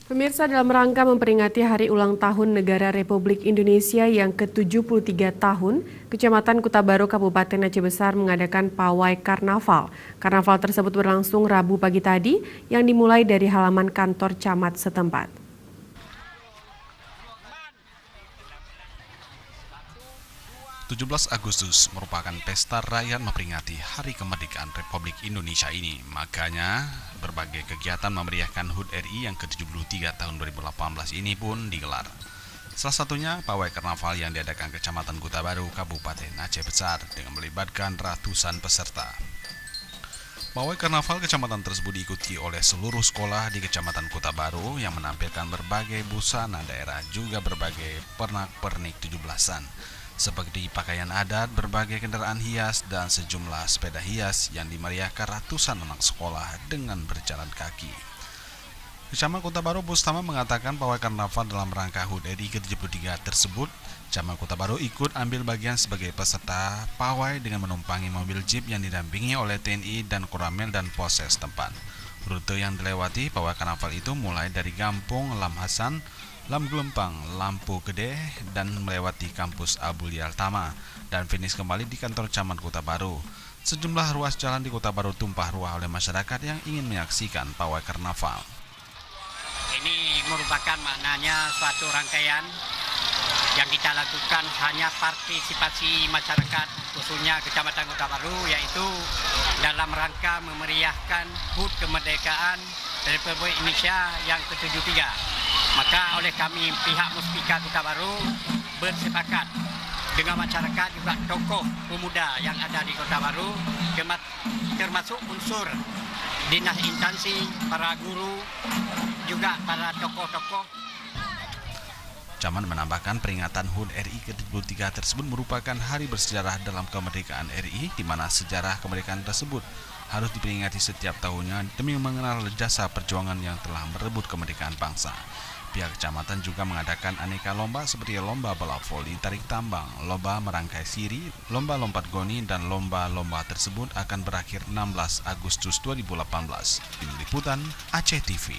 Pemirsa, dalam rangka memperingati Hari Ulang Tahun Negara Republik Indonesia yang ke-73 tahun, Kecamatan Kuta Baru, Kabupaten Aceh Besar mengadakan pawai karnaval. Karnaval tersebut berlangsung Rabu pagi tadi yang dimulai dari halaman kantor camat setempat. 17 Agustus merupakan pesta rakyat memperingati Hari Kemerdekaan Republik Indonesia ini. Makanya, berbagai kegiatan memeriahkan HUT RI yang ke-73 tahun 2018 ini pun digelar. Salah satunya pawai karnaval yang diadakan Kecamatan Kuta Baru, Kabupaten Aceh Besar dengan melibatkan ratusan peserta. Pawai karnaval kecamatan tersebut diikuti oleh seluruh sekolah di Kecamatan Kuta Baru yang menampilkan berbagai busana daerah juga berbagai pernak-pernik 17-an. Seperti pakaian adat, berbagai kendaraan hias, dan sejumlah sepeda hias yang dimeriahkan ratusan anak sekolah dengan berjalan kaki. Camat Kuta Baru Bustama mengatakan pawai karnaval dalam rangka HUT RI ke-73 tersebut, Camat Kuta Baru ikut ambil bagian sebagai peserta pawai dengan menumpangi mobil jeep yang didampingi oleh TNI dan Koramil dan Polsek setempat. Rute yang dilewati pawai karnaval itu mulai dari Gampung Lam Hasan, Lam Gelempang, Lampu Gede, dan melewati kampus Abulial Tama, dan finish kembali di kantor Camat Kuta Baru. Sejumlah ruas jalan di Kuta Baru tumpah ruah oleh masyarakat yang ingin menyaksikan pawai karnaval. Ini merupakan maknanya suatu rangkaian yang kita lakukan hanya partisipasi masyarakat, khususnya Kecamatan Kuta Baru, yaitu dalam rangka memeriahkan HUT Kemerdekaan Republik Indonesia yang ke-73. Maka oleh kami pihak Muspika Kuta Baru bersepakat dengan masyarakat juga tokoh pemuda yang ada di Kuta Baru, termasuk unsur dinas instansi, para guru, juga para tokoh-tokoh. Camat menambahkan peringatan HUT RI ke-73 tersebut merupakan hari bersejarah dalam kemerdekaan RI, di mana sejarah kemerdekaan tersebut harus diperingati setiap tahunnya demi mengenal jasa perjuangan yang telah merebut kemerdekaan bangsa. Pihak kecamatan juga mengadakan aneka lomba seperti lomba bola voli, tarik tambang, lomba merangkai siri, lomba lompat goni, dan lomba-lomba tersebut akan berakhir 16 Agustus 2018. Tim Liputan Aceh TV.